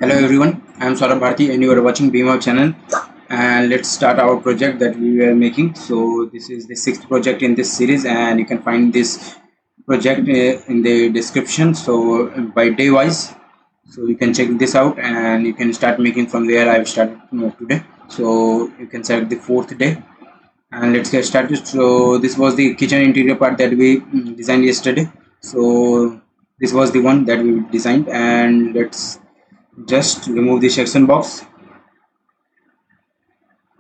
Hello everyone, I am Saurabh Bharti and you are watching Beamer channel, and let's start our project that we were making. So this is the sixth project in this series and you can find this project in the description. So by day wise, so you can check this out and you can start making from where I've started today. So you can select the fourth day and let's get started. So this was the kitchen interior part that we designed yesterday. So this was the one that we designed, and let's just remove the section box.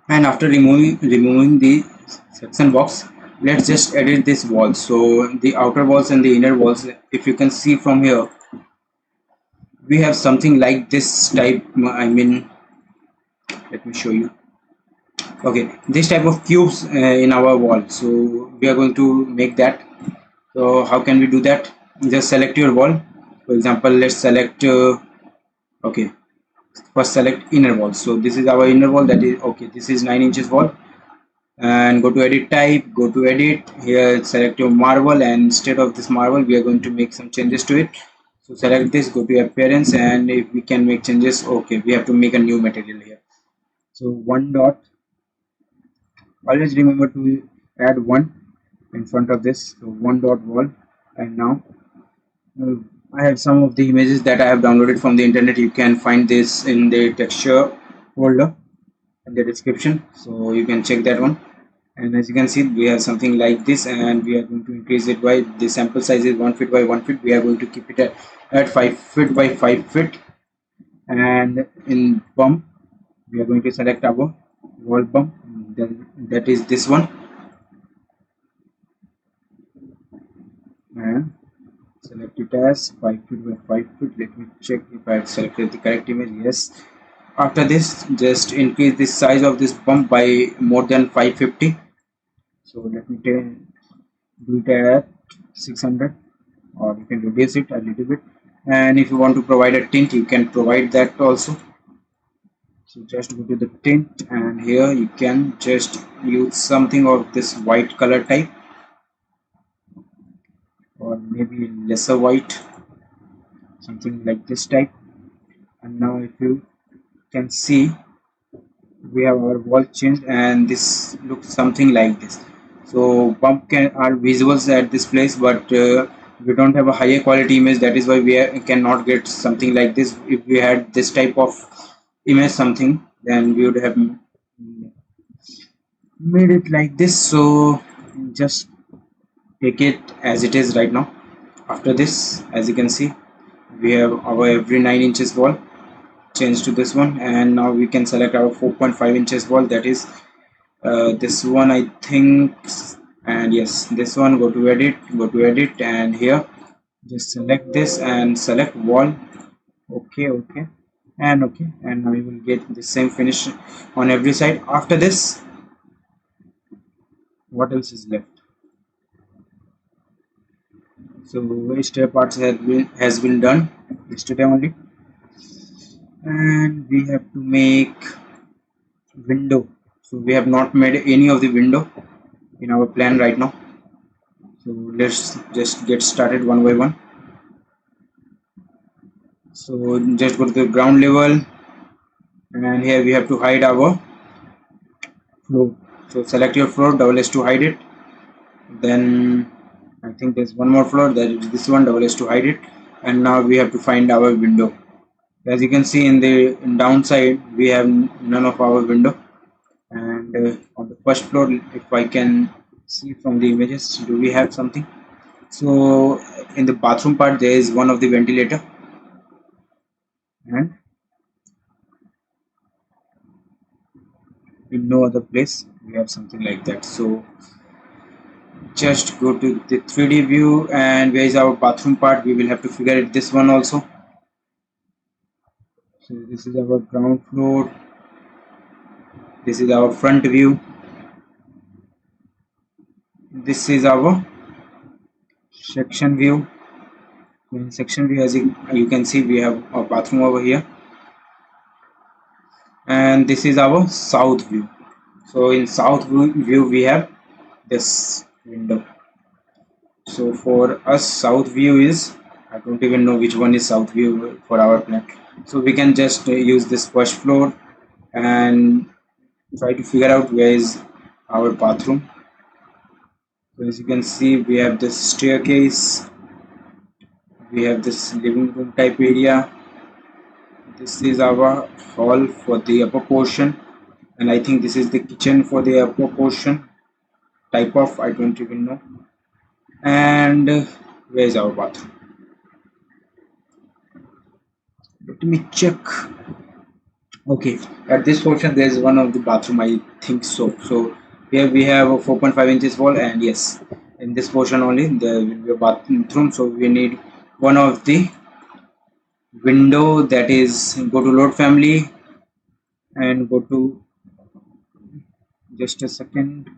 And after removing the section box, let's just edit this wall. So the outer walls and the inner walls, if you can see from here, we have something like this type. I mean, let me show you. Okay, this type of cubes in our wall, so we are going to make that. So how can we do that? Just select your wall. For example, let's select okay, first select inner wall. So this is our inner wall, that is okay, this is 9 inches wall. And go to edit type, go to edit, here select your marble, and instead of this marble we are going to make some changes to it. So select this, go to appearance, and if we can make changes, okay, we have to make a new material here. So one dot, always remember to add one in front of this. So one dot wall. And now uh, I have some of the images that I have downloaded from the internet. You can find this in the texture folder in the description, so you can check that one. And as you can see, we have something like this, and we are going to increase it by the sample size is 1 feet by 1 feet. We are going to keep it at 5 feet by 5 feet. And in bump, we are going to select our wall bump, that is this one, and select it as 5 feet by 5 feet. Let me check if I have selected the correct image. Yes. After this, just increase the size of this bump by more than 550. So let me do it at 600, or you can reduce it a little bit. And if you want to provide a tint, you can provide that also. So just go to the tint, and here you can just use something of this white color type, or maybe lesser white, something like this type. And now if you can see, we have our wall changed and this looks something like this. So bump are visuals at this place, but we don't have a higher quality image, that is why we cannot get something like this. If we had this type of image something, then we would have made it like this. So just take it as it is right now. After this, as you can see, we have our every 9 inches wall change to this one, and now we can select our 4.5 inches wall, that is this one I think. And yes, this one, go to edit, and here just select this and select wall. Okay, okay, and okay, and now you will get the same finish on every side. After this, what else is left? So exterior parts has been done yesterday only, and we have to make window. So we have not made any of the window in our plan right now. So let's just get started one by one. So just go to the ground level, and here we have to hide our floor. So select your floor, double S to hide it. Then I think there's one more floor, that is this one, double S to hide it. And now we have to find our window. As you can see, in the downside we have none of our window, and on the first floor, if I can see from the images, do we have something? So in the bathroom part there is one of the ventilator, and in no other place we have something like that. So just go to the 3D view, and where is our bathroom part? We will have to figure it this one also. So this is our ground floor, this is our front view, this is our section view. In section view, as you can see, we have a bathroom over here, and this is our south view. So in south view we have this window. So for us, south view is, I don't even know which one is south view for our plan. So we can just use this first floor and try to figure out where is our bathroom. So as you can see, we have this staircase, we have this living room type area. This is our hall for the upper portion, and I think this is the kitchen for the upper portion, type of, I don't even know. And where is our bathroom? Let me check. Okay, at this portion there is one of the bathroom, I think so. So here we have a 4.5 inches wall, and yes, in this portion only there will be a bathroom. So we need one of the window, that is, go to load family and go to, just a second.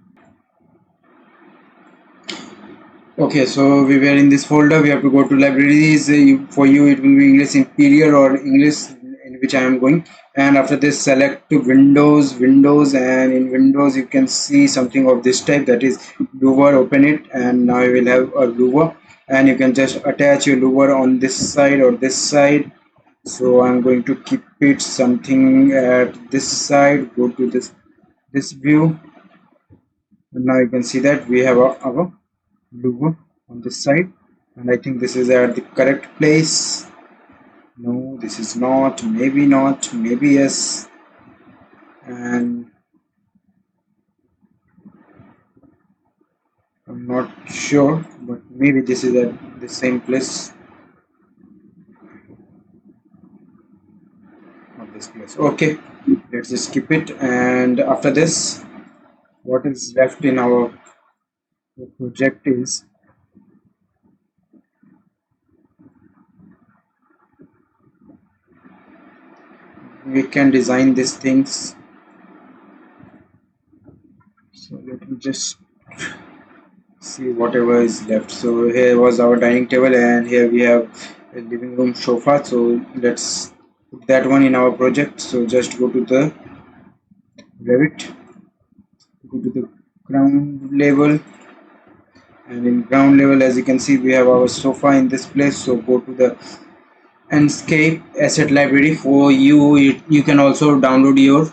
Okay, so we were in this folder. We have to go to libraries. For you it will be English Imperial or English, in which I am going. And after this, select to Windows, and in Windows you can see something of this type, that is louver. Open it, and now you will have a louver, and you can just attach your louver on this side or this side. So I'm going to keep it something at this side. Go to this view, and now you can see that we have our louver on this side, and I think this is at the correct place. No, this is not. Maybe not, maybe yes. And I'm not sure, but maybe this is at the same place of this place. Okay, let's just skip it. And after this, what is left in our project is we can design these things. So let me just see whatever is left. So here was our dining table, and here we have a living room sofa. So let's put that one in our project. So just go to the Revit, go to the ground level, and in ground level, as you can see, we have our sofa in this place. So go to the Enscape asset library. For you can also download your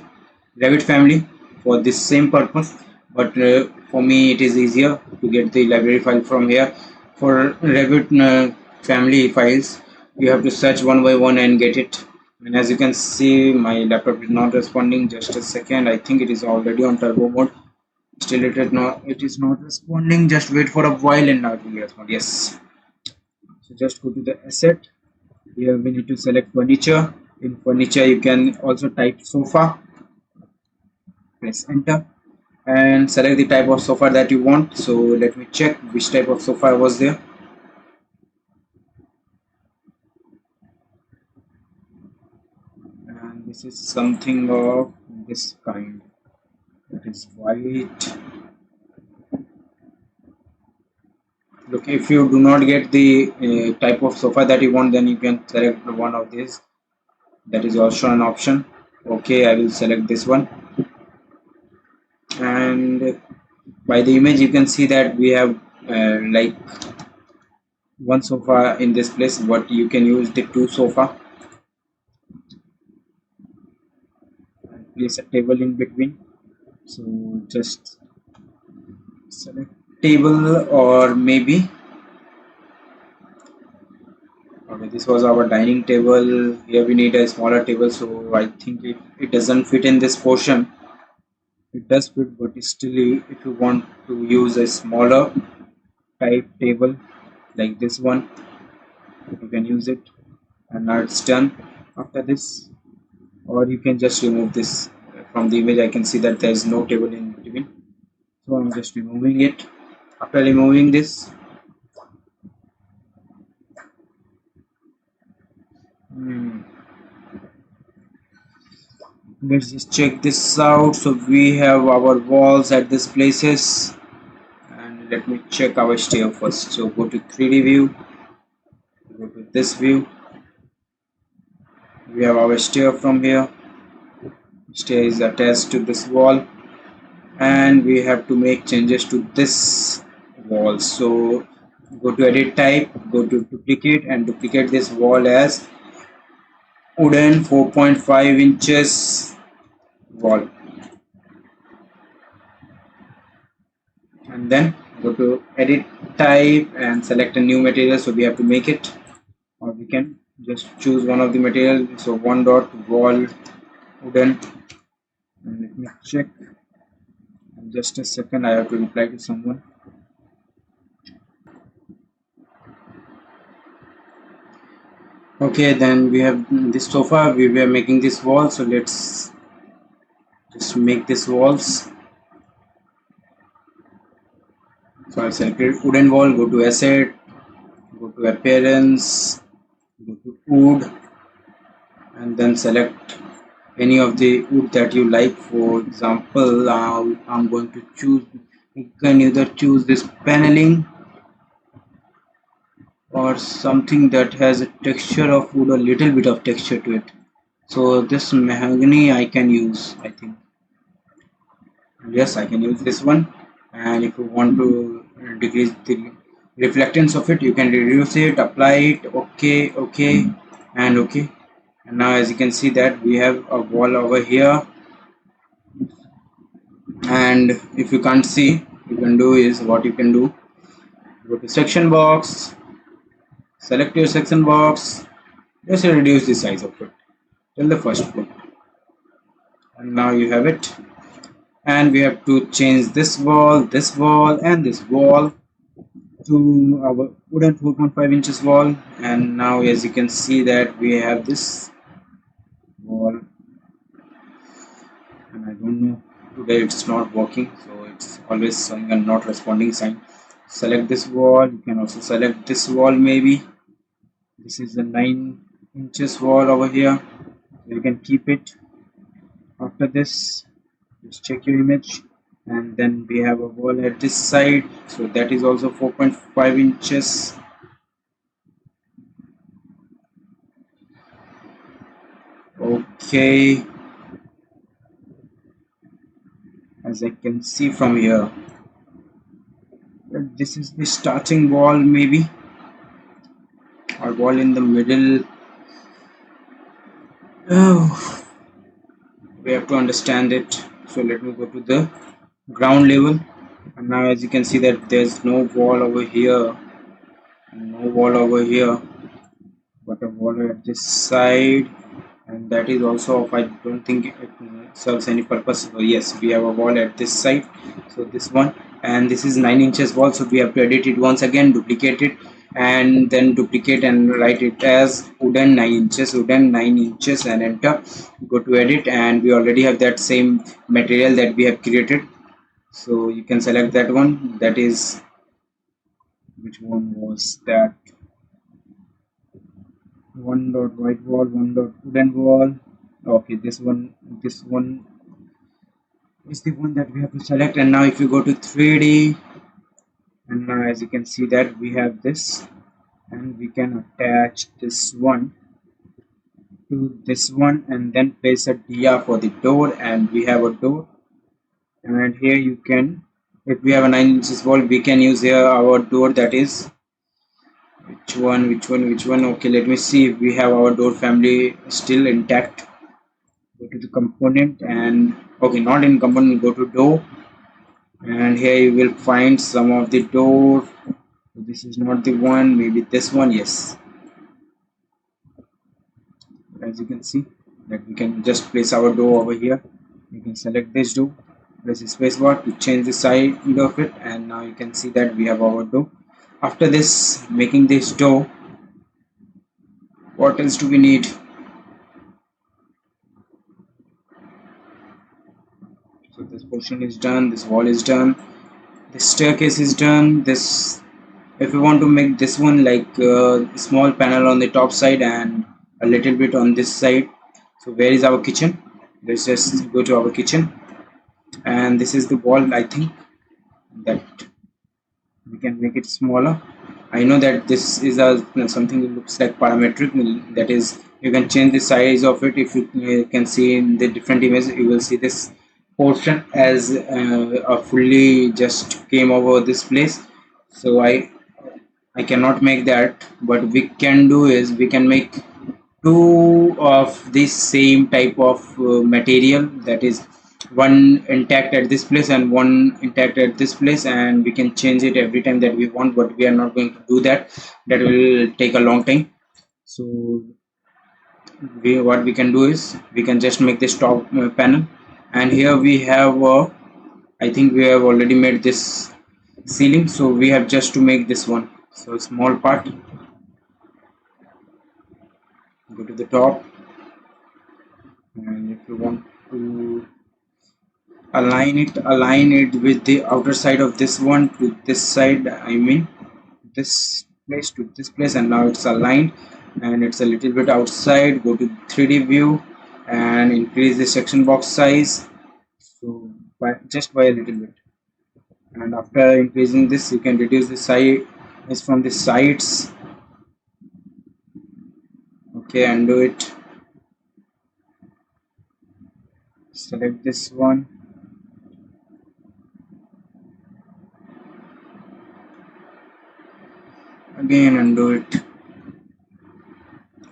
Revit family for this same purpose, but for me it is easier to get the library file from here. For Revit family files, you have to search one by one and get it. And as you can see, my laptop is not responding. Just a second, I think it is already on turbo mode. Still it is not responding. Just wait for a while and now it will respond. Yes. So just go to the asset. Here we need to select furniture. In furniture you can also type sofa, press enter, and select the type of sofa that you want. So let me check which type of sofa was there. And this is something of this kind, that is white. Look, if you do not get the type of sofa that you want, then you can select one of these. That is also an option. Okay, I will select this one, and by the image you can see that we have like one sofa in this place, but you can use the two sofa and place a table in between. So just select table, or maybe, okay, this was our dining table. Here we need a smaller table, so I think it doesn't fit in this portion. It does fit, but still if you want to use a smaller type table like this one, you can use it. And now it's done. After this, or you can just remove this from the image. I can see that there is no table in between, so I'm just removing it. After removing this, let's just check this out. So we have our walls at these places, and let me check our stair first. So go to 3D view, go to this view. We have our stair from here. Stair is attached to this wall, and we have to make changes to this wall. So go to edit type, go to duplicate, and duplicate this wall as wooden 4.5 inches wall, and then go to edit type and select a new material. So we have to make it, or we can just choose one of the material. So one dot wall wooden, and let me check. Just a second, I have to reply to someone. Okay, then we have this sofa. We were making this wall, so let's just make this walls. So I selected wooden wall, go to asset, go to appearance, go to wood, and then select any of the wood that you like. For example, I'm going to choose, you can either choose this paneling or something that has a texture of wood, a little bit of texture to it. So this mahogany I can use, I think. Yes, I can use this one. And if you want to decrease the reflectance of it, you can reduce it, apply it, okay, okay, and okay. And now as you can see that we have a wall over here, and if you can't see, you can do is what you can do, go to section box, select your section box, just reduce the size of it till the first floor, and now you have it. And we have to change this wall, and this wall to our wooden 4.5 inches wall. And now as you can see that we have this wall, and I don't know, today it's not working, so it's always showing a not responding sign. Select this wall, you can also select this wall. Maybe this is the 9 inches wall over here, you can keep it. After this, just check your image, and then we have a wall at this side, so that is also 4.5 inches. Okay, as I can see from here, this is the starting wall, maybe, or wall in the middle. Oh, we have to understand it. So let me go to the ground level, and now as you can see that there's no wall over here and no wall over here, but a wall at this side, and that is also off. I don't think it serves any purpose. So yes, we have a wall at this side, so this one, and this is 9 inches wall, so we have to edit it once again, duplicate it, and then duplicate and write it as wooden 9 inches, wooden 9 inches, and enter. Go to edit, and we already have that same material that we have created, so you can select that one. That is, which one was that? One dot white wall, one dot wooden wall. Okay, this one is the one that we have to select. And now if you go to 3D, and now as you can see that we have this, and we can attach this one to this one, and then place a dia for the door, and we have a door. And here you can, if we have a 9 inches wall, we can use here our door. That is, which one? Okay, let me see if we have our door family still intact. Go to the component, and okay, not in component, go to door, and here you will find some of the door. This is not the one, maybe this one. Yes, as you can see that we can just place our door over here. You can select this door, press spacebar to change the side of it, and now you can see that we have our door. After this, making this door, what else do we need? So this portion is done, this wall is done, this staircase is done. This, if you want to make this one like a small panel on the top side and a little bit on this side. So where is our kitchen? Let's just go to our kitchen, and this is the wall. I think that we can make it smaller. I know that this is a something that looks like parametric, that is, you can change the size of it. If you can see in the different images, you will see this portion as a fully just came over this place. So I cannot make that, but we can do is we can make two of this same type of material, that is one intact at this place and one intact at this place, and we can change it every time that we want, but we are not going to do that. That will take a long time. So what we can do is we can just make this top panel, and here we have I think we have already made this ceiling, so we have just to make this one. So small part, go to the top, and if you want to align it with the outer side of this one to this side, I mean this place to this place, and now it's aligned and it's a little bit outside. Go to 3D view and increase the section box size, so just by a little bit, and after increasing this you can reduce the size from the sides. Okay, undo it, select this one, again undo it.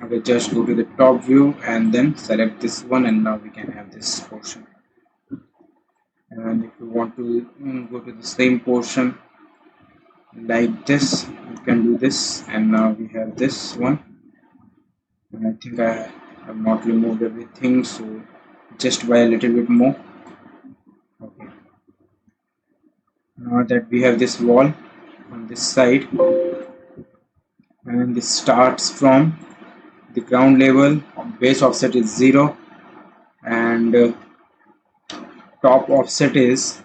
Okay, just go to the top view and then select this one, and now we can have this portion. And if you want to go to the same portion like this, you can do this, and now we have this one. And I think I have not removed everything, so just by a little bit more. Okay, now that we have this wall on this side, and this starts from the ground level, base offset is 0, and top offset is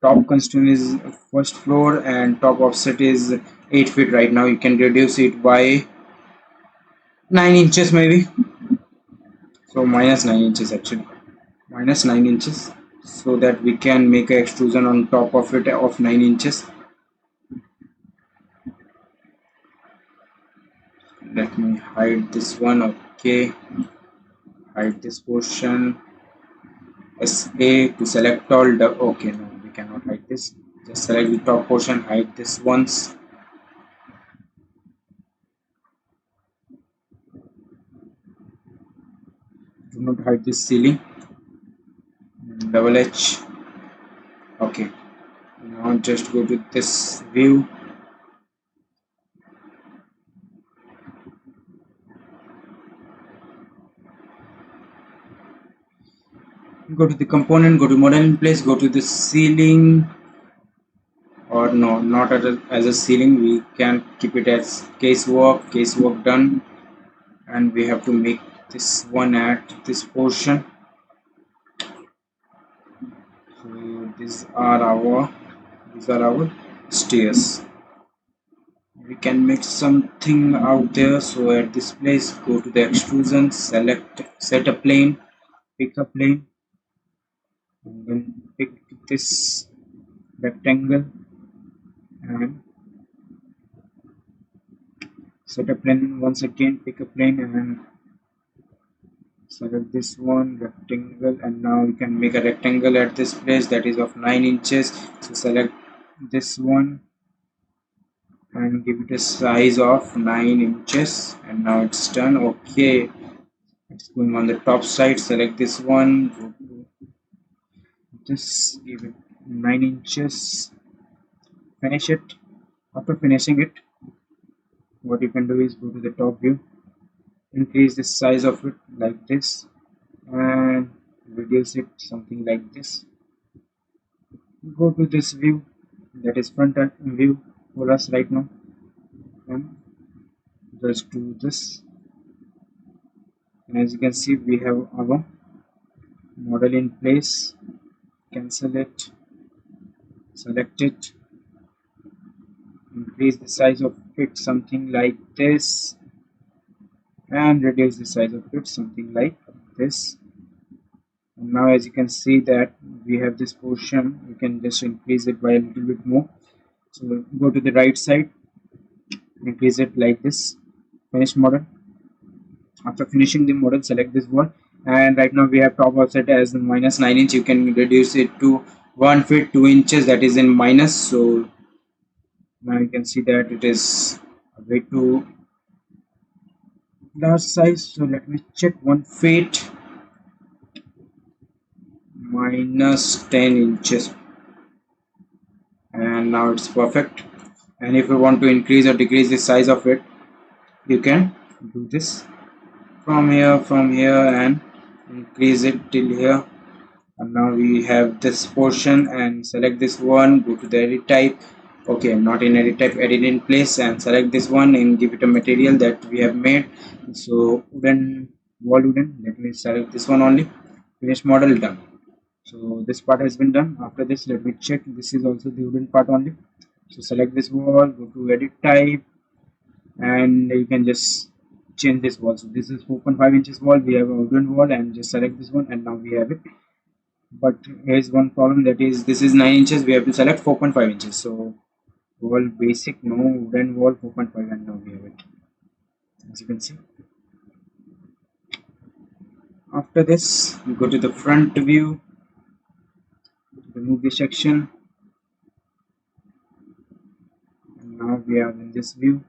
top constraint is first floor, and top offset is 8 feet right now. You can reduce it by 9 inches maybe, so minus 9 inches actually, minus 9 inches, so that we can make an extrusion on top of it of 9 inches. Let me hide this one. Okay, hide this portion, SA to select all. Okay, no, we cannot hide this. Just select the top portion, hide this once. Do not hide this ceiling. Double H. Okay, now just go to this view, go to the component, go to model in place, go to the ceiling, or no, not as a ceiling, we can keep it as casework done, and we have to make this one at this portion. So these are our stairs. We can make something out there. So at this place, go to the extrusion, select set a plane, pick a plane, and then pick this rectangle and set a plane once again, pick a plane and select this one rectangle, and now we can make a rectangle at this place that is of 9 inches. So select this one and give it a size of 9 inches, and now it's done. Okay, it's going on the top side. Select this one, go to this, give it 9 inches, finish it. After finishing it, what you can do is go to the top view, increase the size of it like this, and reduce it something like this. Go to this view, that is front view for us right now, and just do this, and as you can see we have our model in place. Cancel it, select it, increase the size of it something like this, and reduce the size of it something like this. And now as you can see that we have this portion, you can just increase it by a little bit more. So go to the right side, increase it like this, finish model. After finishing the model, select this one, and right now we have top offset as minus 9 inch. You can reduce it to 1 feet 2 inches, that is in minus. So now you can see that it is way too large size, so let me check 1 feet minus 10 inches, and now it's perfect. And if you want to increase or decrease the size of it, you can do this from here and increase it till here. And now we have this portion, and select this one, go to the edit type. Okay, not in edit type, edit in place, and select this one and give it a material that we have made. So wooden, wall wooden, let me select this one only. Finish model, done. So this part has been done. After this, let me check, this is also the wooden part only. So select this wall, go to edit type, and you can just change this wall. So this is 4.5 inches wall, we have a wooden wall, and just select this one, and now we have it. But here's one problem, that is this is 9 inches, we have to select 4.5 inches. So wall basic, no, wooden wall 4.5, and now we have it, as you can see. After this, go to the front view, remove the section, and now we are in this view.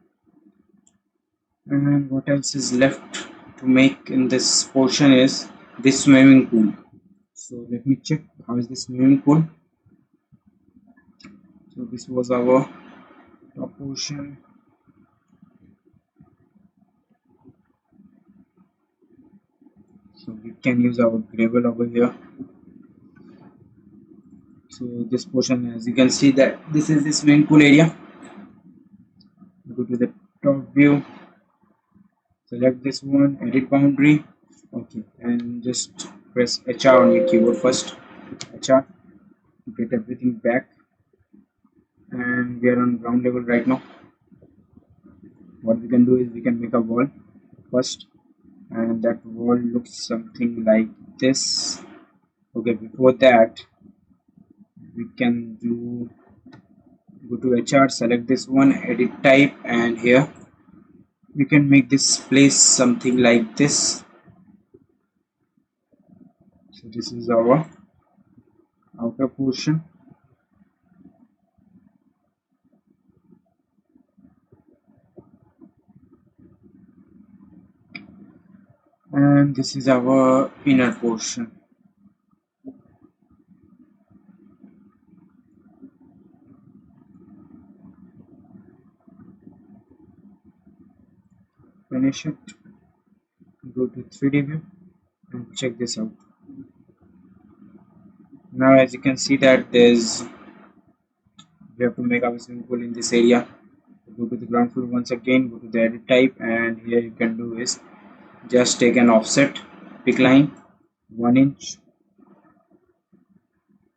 And what else is left to make in this portion is this swimming pool. So let me check how is this swimming pool. So this was our top portion. So we can use our gravel over here. So this portion, as you can see, that this is the swimming pool area. Go to the top view, select this one, edit boundary. Okay, and just press HR on your keyboard first. HR to get everything back. And we are on ground level right now. What we can do is we can make a wall first, and that wall looks something like this. Okay, before that we can do, go to HR, select this one, edit type, and here we can make this place something like this. So this is our outer portion, and this is our inner portion. Finish it, go to 3D view and check this out. Now as you can see that there's, we have to make our swimming pool in this area. Go to the ground floor once again, go to the edit type, and here you can do is just take an offset pick line 1 inch,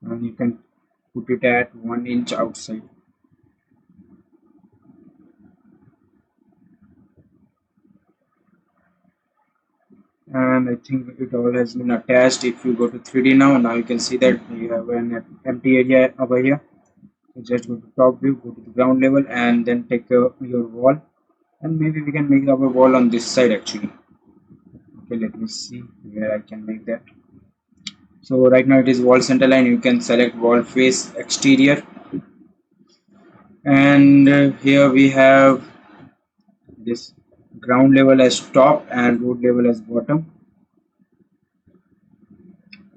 and you can put it at 1 inch outside. And I think it all has been attached. If you go to 3D now you can see that you have an empty area over here. So just go to top view, go to the ground level, and then take your wall, and maybe we can make our wall on this side actually. Okay, let me see where I can make that. So right now it is wall center line, you can select wall face exterior, and here we have this ground level as top and road level as bottom,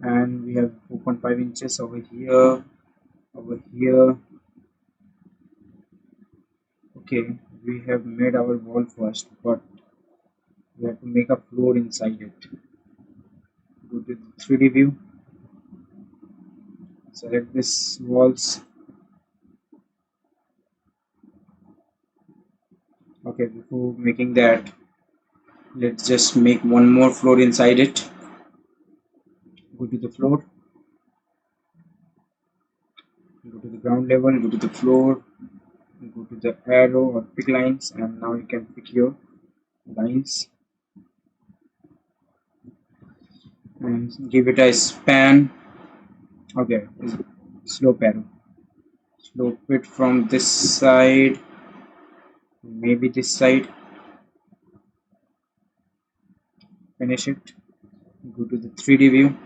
and we have 4.5 inches over here, over here. Okay, we have made our wall first, but we have to make a floor inside it. Go to the 3D view, select this walls. Okay, before making that, let's just make one more floor inside it. Go to the floor, go to the ground level, go to the floor, go to the arrow or pick lines, and now you can pick your lines and give it a span. Okay, slope arrow, slope it from this side, maybe this side. Finish it, go to the 3D view,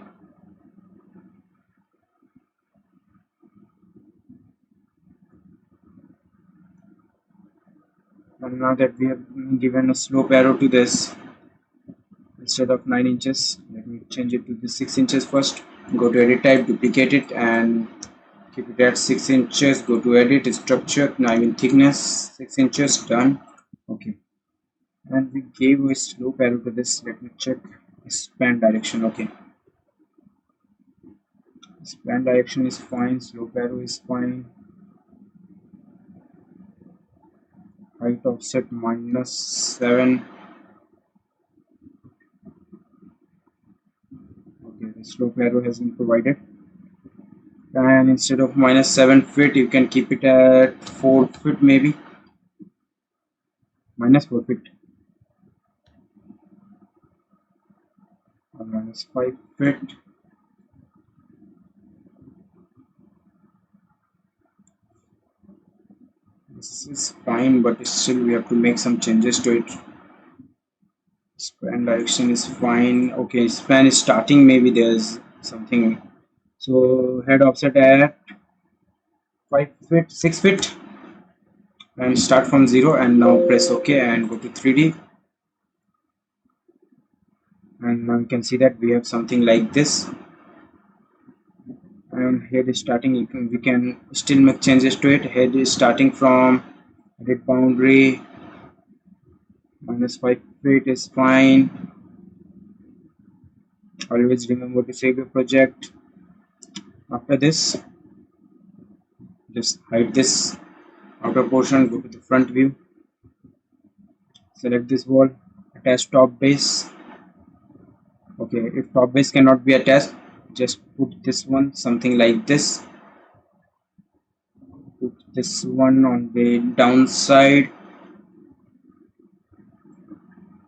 and now that we have given a slope arrow to this, instead of 9 inches. Let me change it to the 6 inches first. Go to edit type, duplicate it and keep it at 6 inches. Go to edit, structure, thickness 6 inches. Done. Okay, and we gave a slope arrow to this. Let me check span direction. Okay, span direction is fine, slope arrow is fine, height offset -7. Okay, the slope arrow has been provided, and instead of -7 feet you can keep it at 4 feet, maybe -4 feet or -5 feet. This is fine, but still we have to make some changes to it. Span direction is fine. Okay, span is starting, maybe there's something. So head offset at 5 feet, 6 feet, and start from 0, and now press OK and go to 3D, and now you can see that we have something like this. And head is starting, we can still make changes to it. Head is starting from edit boundary, -5 feet is fine. Always remember to save your project. After this, just hide this outer portion, go to the front view, select this wall, attach top base. Okay, if top base cannot be attached, just put this one, something like this. Put this one on the downside,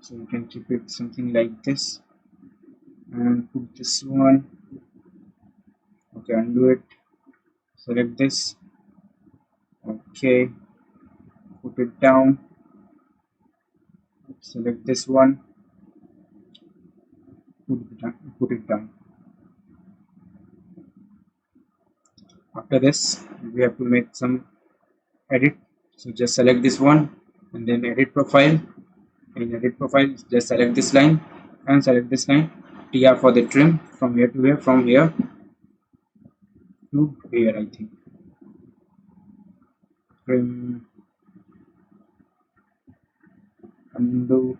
so you can keep it something like this, and put this one. Okay, undo it, select this. Okay, put it down, select this one, put it down. After this, we have to make some edit, so just select this one and then edit profile. In edit profile, just select this line and select this line, TR for the trim, from here to here, from here to here. I think trim, undo,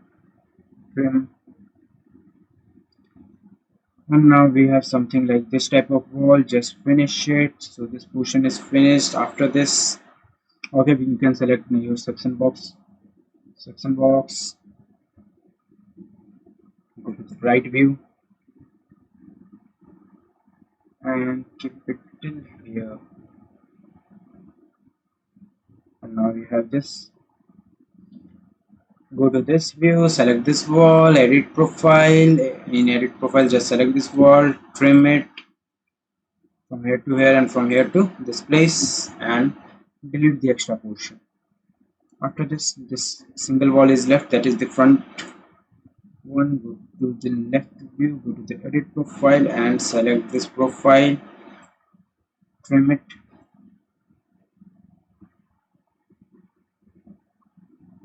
trim, and now we have something like this type of wall. Just finish it. So this portion is finished. After this, okay, you can select your section box, go to the right view and keep it till here, and now we have this. Go to this view, select this wall, edit profile. In edit profile, just select this wall, trim it from here to here and from here to this place, and delete the extra portion. After this single wall is left, that is the front one. Go to the left view, go to the edit profile and select this profile, trim it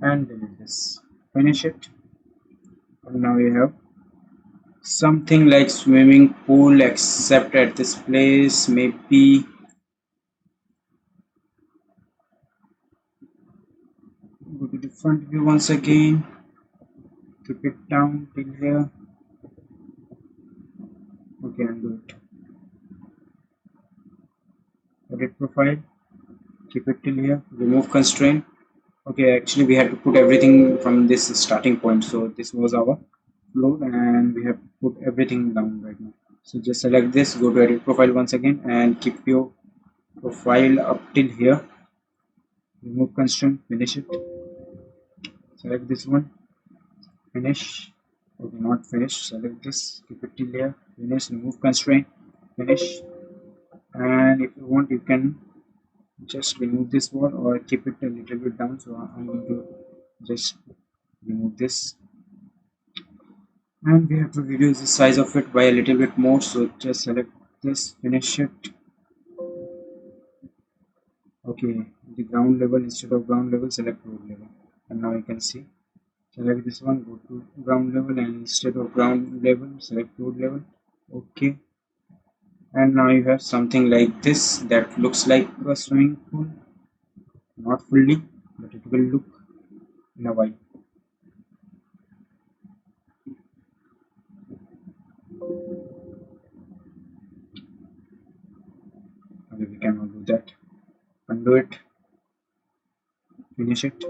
and delete this, finish it, and now you have something like swimming pool, except at this place. Maybe go to the front view once again, keep it down till here. Okay, undo it, edit profile, keep it till here, remove constraint. Okay, actually we had to put everything from this starting point, so this was our floor and we have put everything down right now. So just select this, go to edit profile once again and keep your profile up till here, remove constraint, finish it, select this one, finish. Okay, not finish, select this, keep it till here, finish, remove constraint, finish. And if you want, you can just remove this wall or keep it a little bit down, so I'm going to just remove this, and we have to reduce the size of it by a little bit more, so just select this, finish it. Okay, the ground level, instead of ground level, select road level, and now you can see Select this one, go to ground level, and instead of ground level select road level. Okay, and now you have something like this that looks like a swimming pool, not fully, but it will look in a while. Okay, we cannot do that. Undo it, finish it.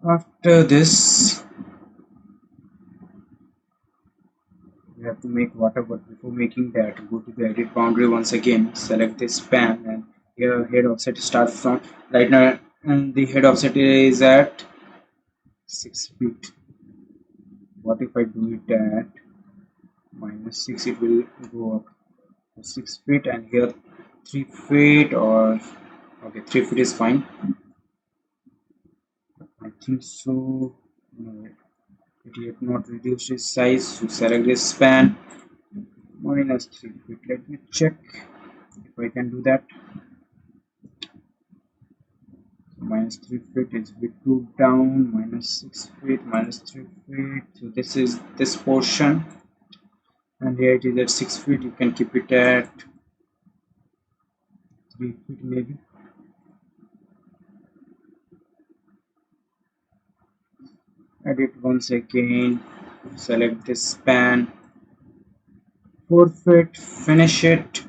After this we have to make water, but before making that, go to the edit boundary once again, select this span, and here head offset start from right now, and the head offset is at 6 feet. What if I do it at -6? It will go up to 6 feet, and here 3 feet, or okay, 3 feet is fine. I think so. No, it yet not reduced its size, so select this span, -3 feet. Let me check if I can do that. -3 feet is bit too down, -6 feet, -3 feet. So this is this portion, and here it is at 6 feet. You can keep it at 3 feet maybe. Edit once again, select this span, 4 feet, finish it,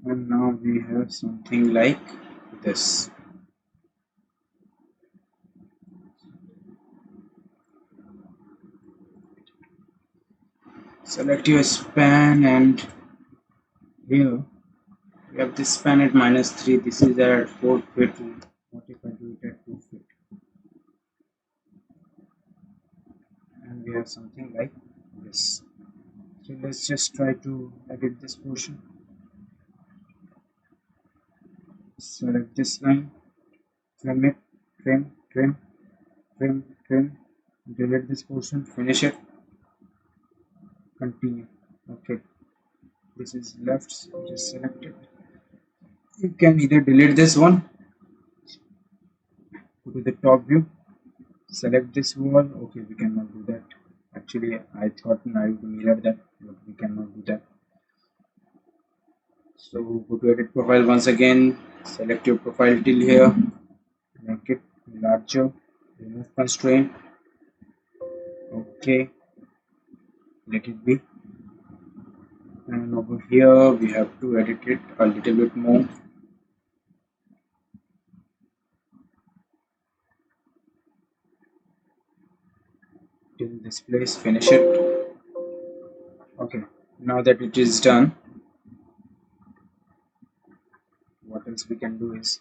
and now we have something like this. Select your span, and here we have this span at -3. This is at 4 feet. What if I do it at 2 feet? And we have something like this. So let's just try to edit this portion. Select this line, trim it, trim, trim, trim, trim, delete this portion, finish it, continue. Okay, this is left, so just select it. You can either delete this one, go to the top view, select this wall. Okay, we cannot do that. Actually, I thought I would mirror that, but we cannot do that. So go to edit profile once again, select your profile till here, make it larger, remove constraint. Okay, let it be. And over here we have to edit it a little bit more. Till this place, finish it. Okay, now that it is done, what else we can do is,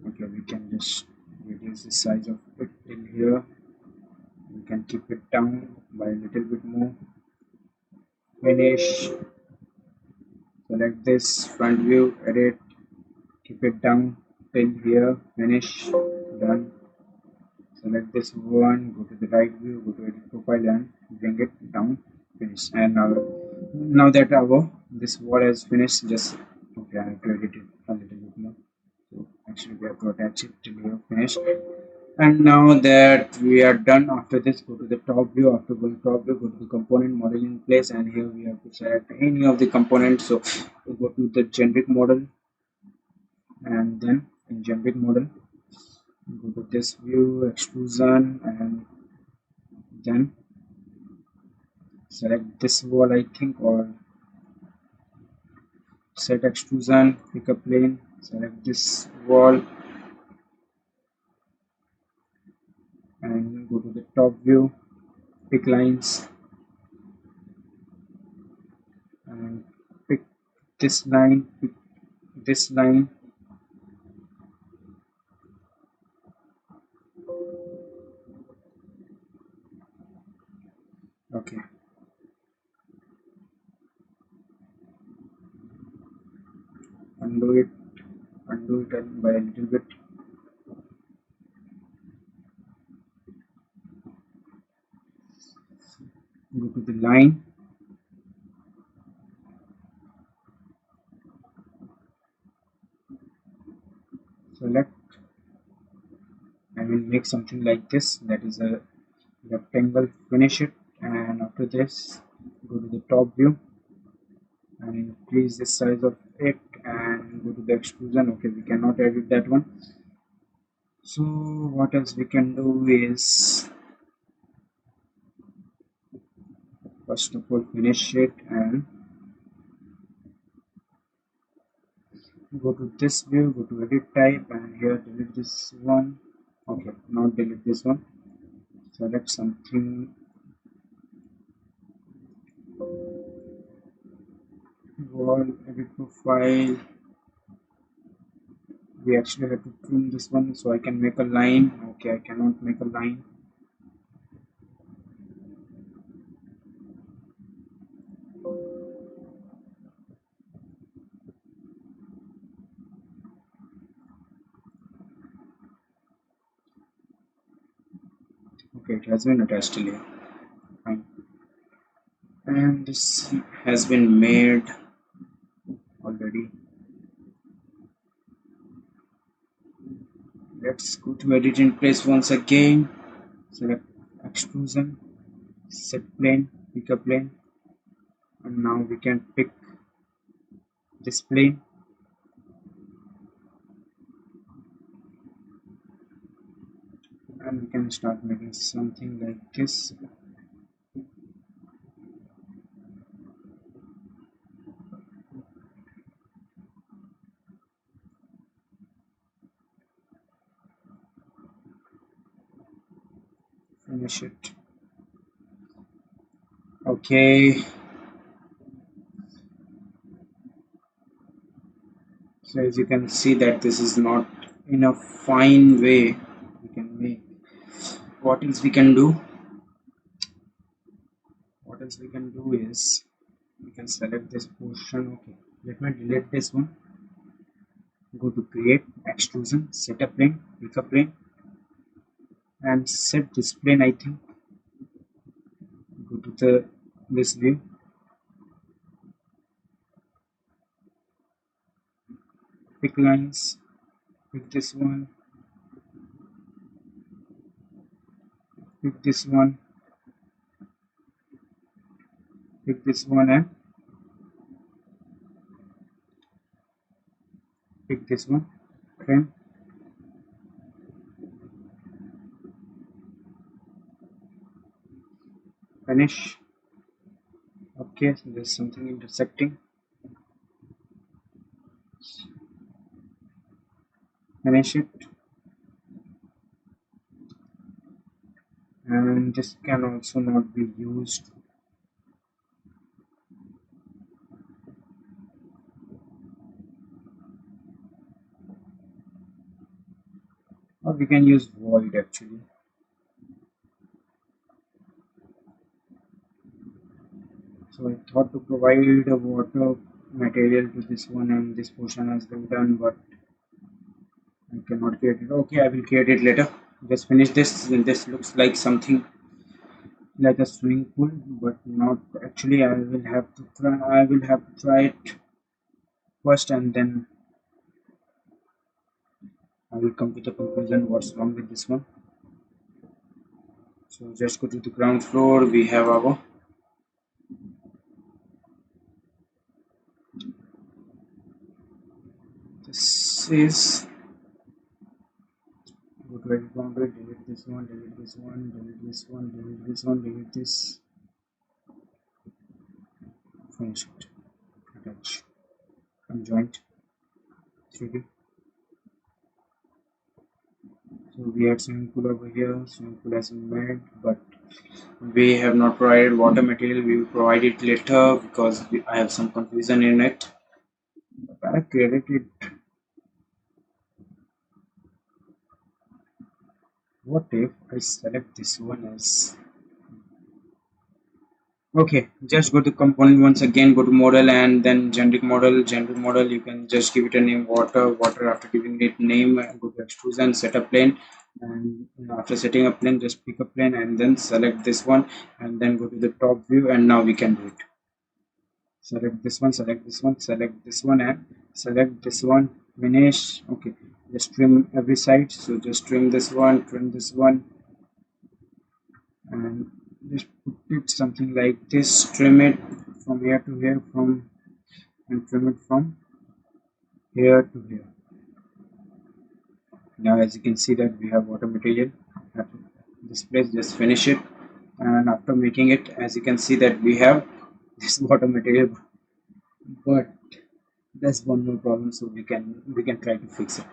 okay, we can just reduce the size of it till here. We can keep it down by a little bit more. Finish. Select this front view, edit, keep it down till here, finish, done. Select this one, go to the right view, go to edit profile, and bring it down, finish. And now that our this wall has finished, just okay, I have to edit it a little bit more. So actually we have to attach it till here, finish. And now that we are done, after this, go to the top view. After going top view, go to the component model in place, and here we have to select any of the components. So we go to the generic model, and then in generic model go to this view, extrusion, and then select this wall, I think, or set extrusion, pick a plane, select this wall, and go to the top view, pick lines, and pick this line, pick this line, okay. Undo it, undo it by a little bit. Go to the line, make something like this, that is a rectangle. Finish it, and after this go to the top view and increase the size of it and go to the extrusion. Okay, we cannot edit that one, so what else we can do is first of all finish it and go to this view, go to edit type, and here delete this one. Okay, not delete this one, select something, wall, edit profile. We actually have to trim this one, so I can make a line. Okay, I cannot make a line. Okay, it has been attached here. Fine. And this has been made already. Let's go to edit in place once again. Select extrusion, set plane, pick a plane, and now we can pick this plane. And we can start making something like this. Finish it. Okay, so as you can see that this is not in a fine way we can make. What else we can do? What else we can do is we can select this portion. Okay, let me delete this one. Go to create, extrusion, set a plane, pick a plane, and set this plane. I think go to this view, pick lines, pick this one, pick this one, pick this one, and pick this one. Trim. Finish. Okay, so there's something intersecting. Finish it. And this can also not be used. Or we can use void actually. So I thought to provide a water material to this one, and this portion has been done, but I cannot create it. Okay, I will create it later. Just finish this. This looks like something like a swimming pool, but not actually. I will have to try it first, and then I will come to the conclusion what's wrong with this one. So just go to the ground floor. We have our this is go to edit boundary, delete this one, delete this one, delete this one, delete this one, delete this. Finish it. Attach. Conjoint. 3D. So we had swimming pool over here. Swimming pool has been made, but we have not provided water material. We will provide it later because I have some confusion in it. But I created it. What if I select this one as okay? Just go to component once again, go to model, and then generic model. You can just give it a name water. After giving it name, go to extrusion, set a plane, and after setting a plane, just pick a plane and then select this one, and then go to the top view, and now we can do it. Select this one, select this one, select this one, and select this one. Finish. Okay, just trim every side. So just trim this one, and just put it something like this. Trim it from here to here, and trim it from here to here. Now as you can see that we have water material at this place. Just finish it, and after making it, as you can see that we have this water material, but there's one more problem, so we can try to fix it.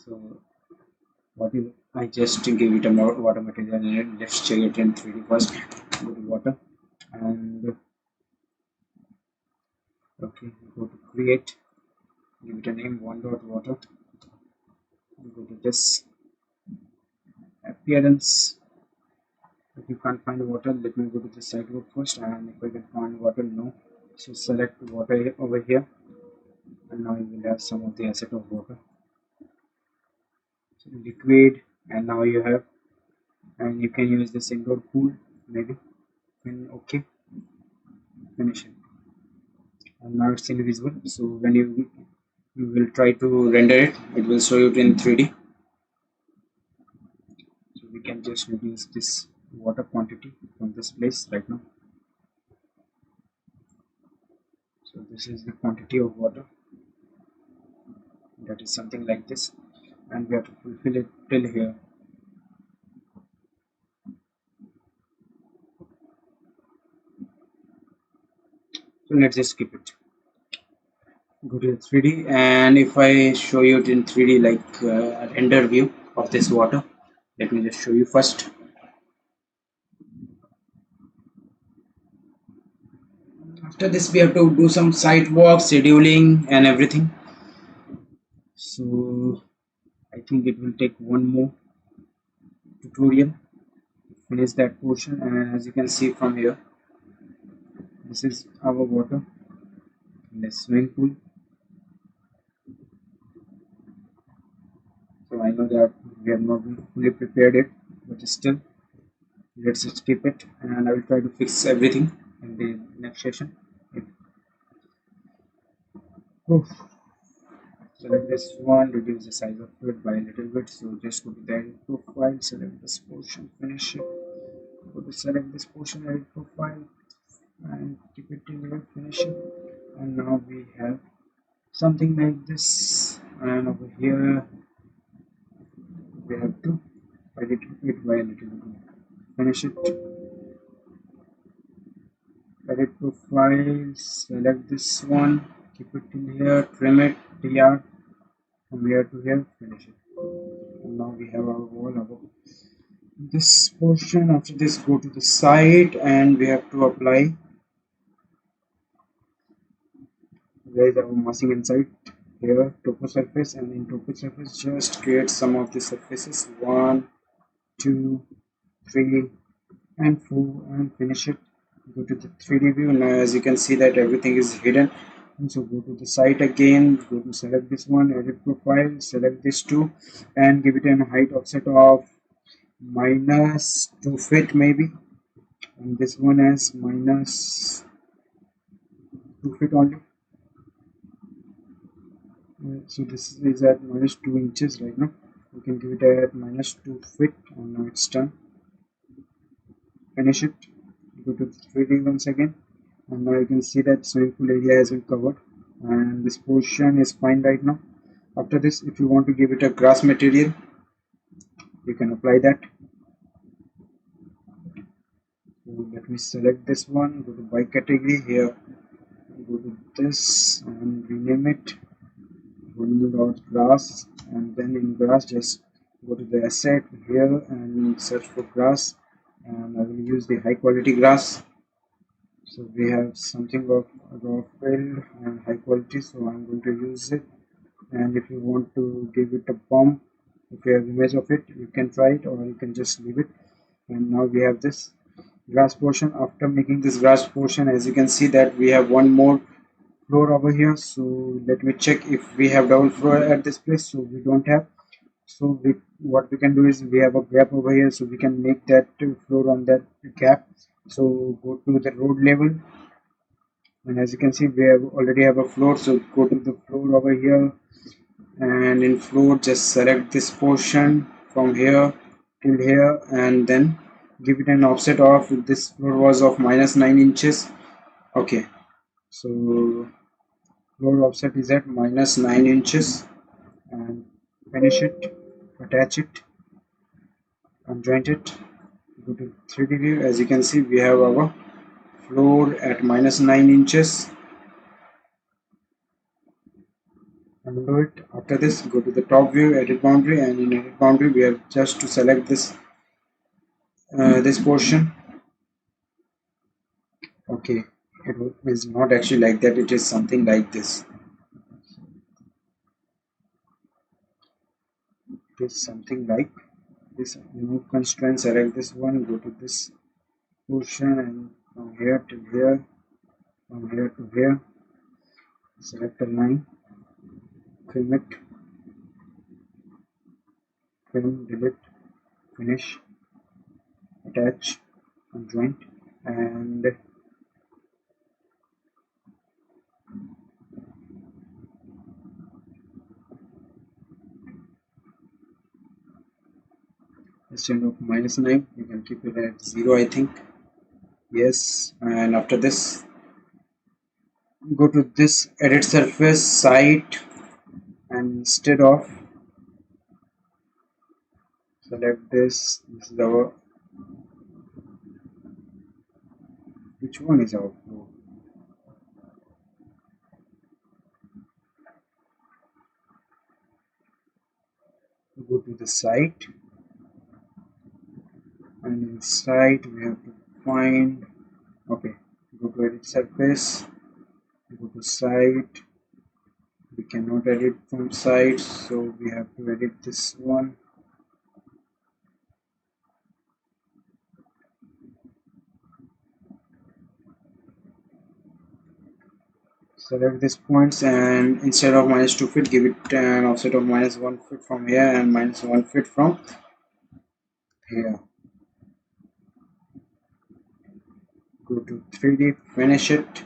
So what if I just give it a more water material in it? Let's check it in 3D first. Go to water, and okay, go to create, give it a name, one dot water, and go to this appearance. If you can't find water, let me go to the sidewalk first, and if I can find water, no. So select water over here, and now you will have some of the asset of water. So liquid, and now you have, and you can use this indoor pool maybe. And okay, finish it. And now it's invisible. So when you will try to render it, it will show it in 3D. So we can just reduce this water quantity from this place right now. So this is the quantity of water, that is something like this, and we have to fulfill it till here. So let's just skip it. Go to the 3D, and if I show you it in 3D, like a render view of this water, let me just show you first. After this we have to do some site walk, scheduling and everything. So I think it will take one more tutorial to finish that portion. And as you can see from here, this is our water in the swimming pool. So I know that we have not fully prepared it, but still let's skip it, and I will try to fix everything in the next session. Oof. Select this one, reduce the size of it by a little bit. So just go to the edit profile, select this portion, finish it. Go to select this portion, edit profile, and keep it till here, finish it. And now we have something like this, and over here we have to edit it by a little bit. Finish it. Edit profile, select this one, keep it till here, trim it, tr from here to here, finish it. And now we have our wall above this portion. After this, go to the site, and we have to apply. There is our massing inside here, topo surface, and in topo surface just create some of the surfaces, 1 2 3 and 4, and finish it. Go to the 3D view. Now as you can see that everything is hidden, and so go to the site again, go to select this one, edit profile, select this two, and give it a height offset of -2 feet maybe, and this one as -2 feet only. So this is at -2 inches right now. We can give it at -2 feet, and now it's done. Finish it. Go to 3D once again, and now you can see that swimming pool area has been covered, and this portion is fine right now. After this, if you want to give it a grass material, you can apply that. So let me select this one, go to by category here, go to this and rename it grass, and then in grass just go to the asset here and search for grass, and I will use the high quality grass. So we have something of raw fill and high quality, so I'm going to use it. And if you want to give it a bump, if you have image of it, you can try it, or you can just leave it. And now we have this grass portion. After making this grass portion, as you can see that we have one more floor over here. So let me check if we have double floor at this place. So we don't have. So what we can do is we have a gap over here, so we can make that floor on that gap. So go to the road level, And as you can see, we have already have a floor, so go to the floor over here, and in floor just select this portion from here till here, and then give it an offset of, this floor was of -9 inches. Okay, so floor offset is at -9 inches, and finish it, attach it, unjoint it, go to 3D view. As you can see, we have our floor at -9 inches. Undo it. After this, go to the top view, edit boundary, and in edit boundary we have just to select this portion. Okay, it is not actually like that, it is something like this. It is something like this. Remove constraint, select this one, go to this portion, and from here to here, from here to here, select a line, trim it, trim, delete, finish, attach, unjoint, and instead of -9 you can keep it at 0, I think. Yes, and after this, go to this edit surface site, and instead of select this is our, which one is our floor? Go to the site, and inside we have to find, okay, go to edit surface, go to site. We cannot edit from site, so we have to edit this one. Select these points, and instead of -2 feet, give it an offset of -1 foot from here and -1 foot from here. Go to 3D, finish it,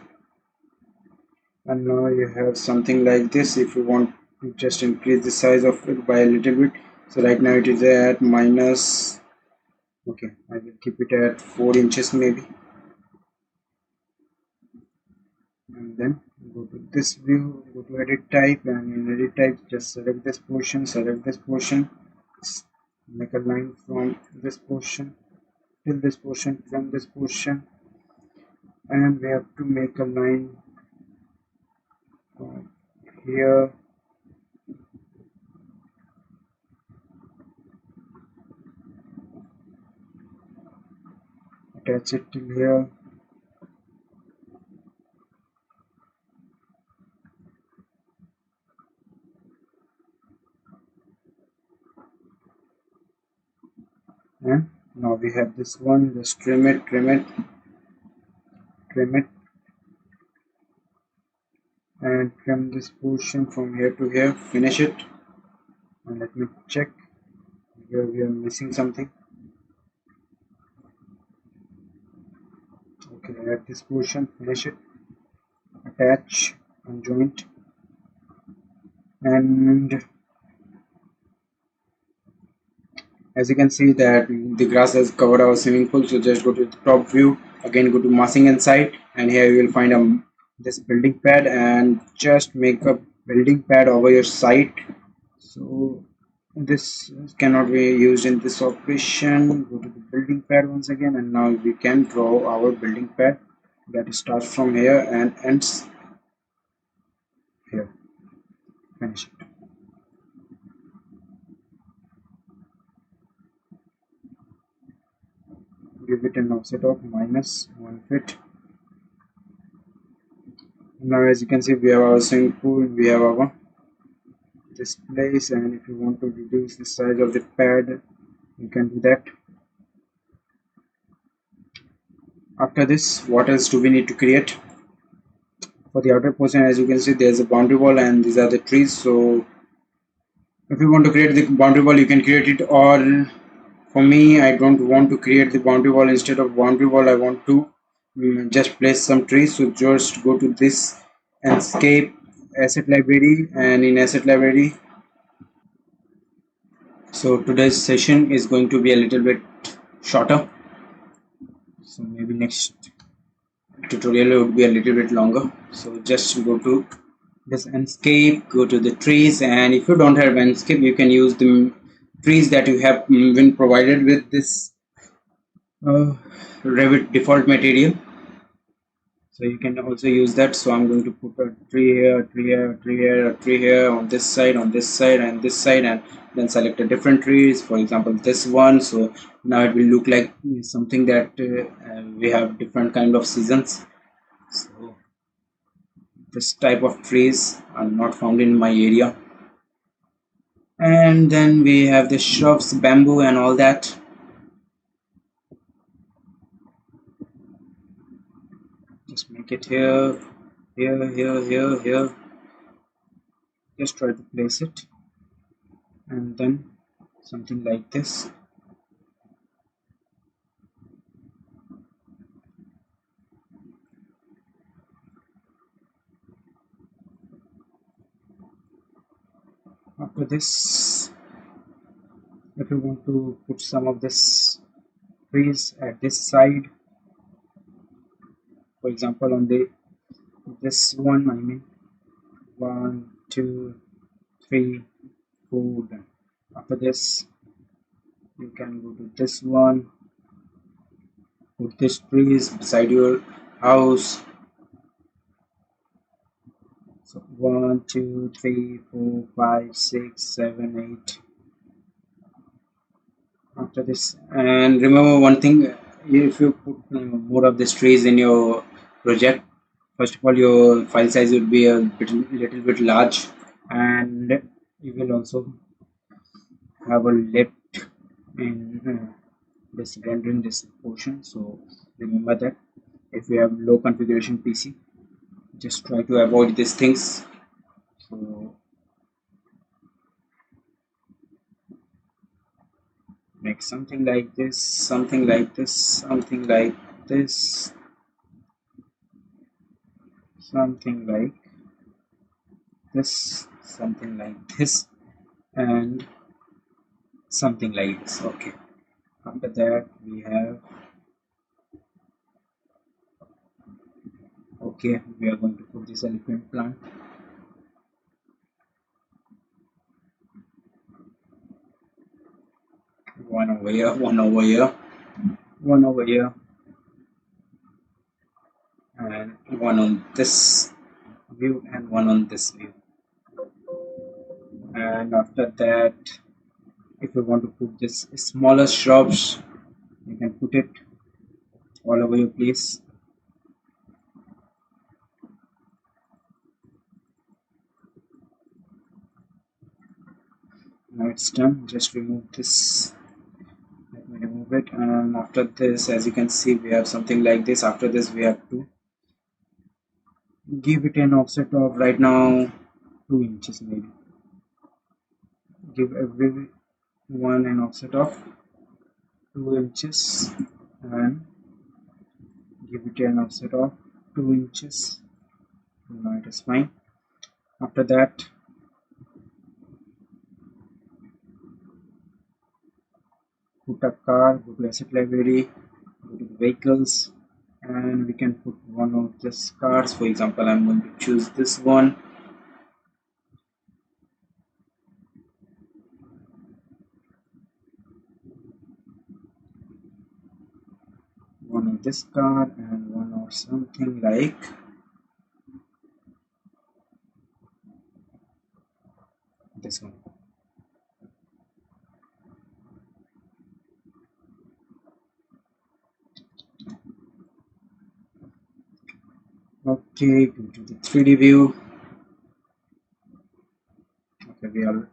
and now you have something like this. If you want to just increase the size of it by a little bit, so right now it is at minus, okay, I will keep it at 4 inches maybe, and then go to this view, go to edit type, and in edit type just select this portion, make a line from this portion till this portion, from this portion, and we have to make a line from here, attach it till here, and now we have this one. Just trim it, and trim this portion from here to here, finish it, and let me check, here we are missing something. Okay, add this portion, finish it, attach, unjoint, and as you can see that the grass has covered our swimming pool. So just go to the top view, again go to massing and site, and here you will find this building pad, and just make a building pad over your site. So this cannot be used in this operation. Go to the building pad once again, and now we can draw our building pad that starts from here and ends here. Finish it. Give it an offset of -1 foot. Now as you can see, we have our swimming pool, we have our this place, and if you want to reduce the size of the pad, you can do that. After this, what else do we need to create? For the outer portion, as you can see, there's a boundary wall and these are the trees. So if you want to create the boundary wall, you can create it, or for me, I don't want to create the boundary wall. Instead of boundary wall, I want to just place some trees. So just go to this escape asset library, and in asset library, so today's session is going to be a little bit shorter, so maybe next tutorial would be a little bit longer. So just go to this landscape, go to the trees, and if you don't have landscape, you can use the trees that you have been provided with this uh, Revit default material. So you can also use that. So I'm going to put a tree here, a tree here, a tree here, a tree here, on this side, on this side, and this side, and then select a different trees, for example this one. So now it will look like something that we have different kind of seasons. So this type of trees are not found in my area. And then we have the shrubs, bamboo, and all that. Just make it here, here, here, here, here. Just try to place it, and then something like this. After this, if you want to put some of this trees at this side, for example on the this one, I mean 1 2 3 4, then after this you can go to this one, put this trees beside your house. So 1 2 3 4 5 6 7 8. After this, and remember one thing, if you put more of these trees in your project, first of all your file size would be a little bit large, and you will also have a lift in this rendering this portion. So remember that if you have low configuration PC, just try to avoid these things. So make something like this, something like this, something like this, something like this, something like this, and something like this. Okay, after that we have, okay, we are going to put this elephant plant. One over here, one over here, one over here, and one on this view and one on this view. And after that, if you want to put this smaller shrubs, you can put it all over your place. Now it's done. Just remove this. Let me remove it. And after this, as you can see, we have something like this. After this, we have to give it an offset of right now 2 inches maybe. Give every one an offset of 2 inches and give it an offset of 2 inches. Now it is fine. After that, put a car, go to asset library, go to the vehicles, and we can put one of these cars. For example, I'm going to choose this one. One of this car and one of something like this one. Okay, go to the 3D view. Okay, we are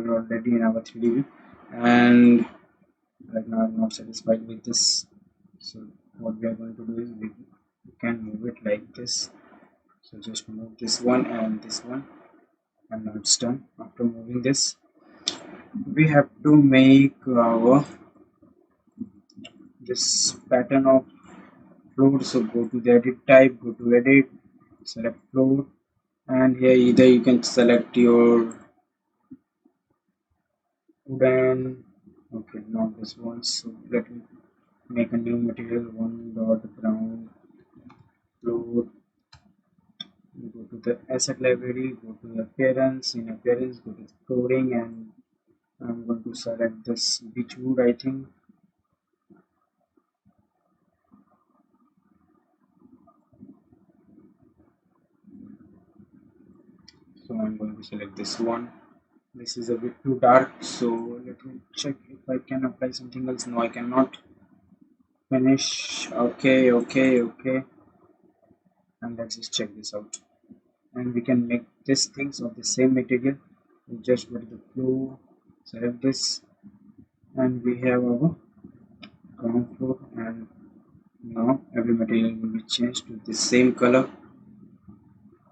already in our 3D view, and right now I'm not satisfied with this. So what we are going to do is we can move it like this. So just move this one and this one, and now it's done. After moving this, we have to make our this pattern of floor, so go to the edit type, go to edit, select floor, and here either you can select your wooden, okay, not this one, so let me make a new material, one dot ground floor. Go to the asset library, go to the appearance, in appearance go to the flooring, and I'm going to select this beech wood, I think. So I'm going to select this one. This is a bit too dark, so let me check if I can apply something else. No, I cannot. Finish. Okay, and let's just check this out, and we can make these things of the same material. We just go to the floor, select this, and we have our ground floor, and now every material will be changed to the same color.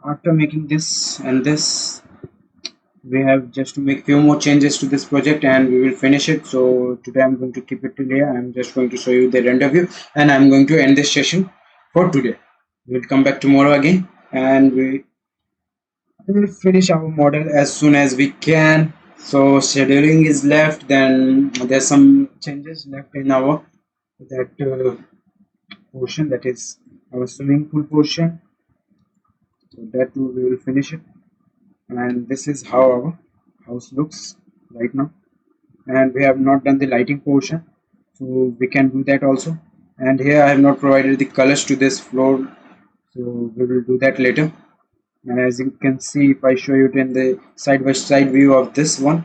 After making this and this, we have just to make few more changes to this project and we will finish it. So today I'm going to keep it till here. I'm just going to show you the render view and I'm going to end this session for today. We'll come back tomorrow again and we will finish our model as soon as we can. So scheduling is left, then there's some changes left in our that portion, that is our swimming pool portion. So that too we will finish it, and this is how our house looks right now. And we have not done the lighting portion, so we can do that also. And here I have not provided the colors to this floor, so we will do that later. And as you can see, if I show you it in the side by side view of this one,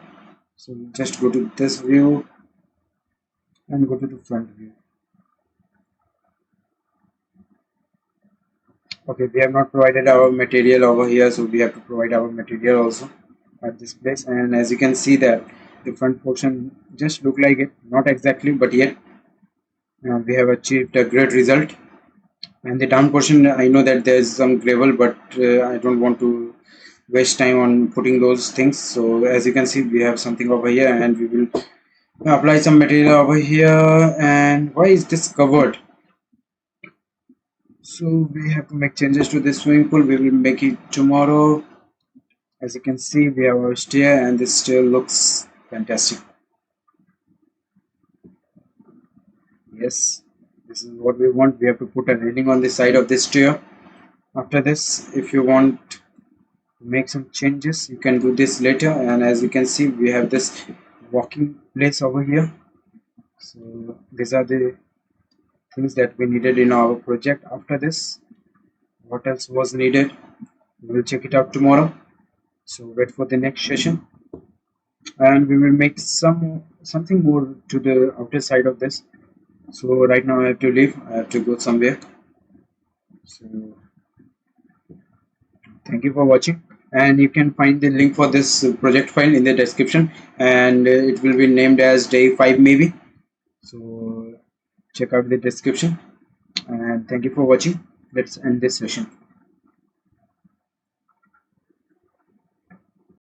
so just go to this view and go to the front view. Okay, we have not provided our material over here, so we have to provide our material also at this place. And as you can see that the front portion just look like it, not exactly, but yet we have achieved a great result. And the down portion, I know that there is some gravel, but I don't want to waste time on putting those things. So as you can see, we have something over here and we will apply some material over here. And why is this covered? So we have to make changes to this swimming pool. We will make it tomorrow. As you can see, we have our stair and this stair looks fantastic. Yes, this is what we want. We have to put a railing on the side of this stair. After this, if you want to make some changes, you can do this later. And as you can see, we have this walking place over here. So these are the things that we needed in our project. After this, what else was needed, we will check it out tomorrow. So wait for the next session, and we will make something more to the outer side of this. So right now I have to leave, I have to go somewhere. So thank you for watching, and you can find the link for this project file in the description, and it will be named as day 5 maybe. So check out the description, and thank you for watching. Let's end this session.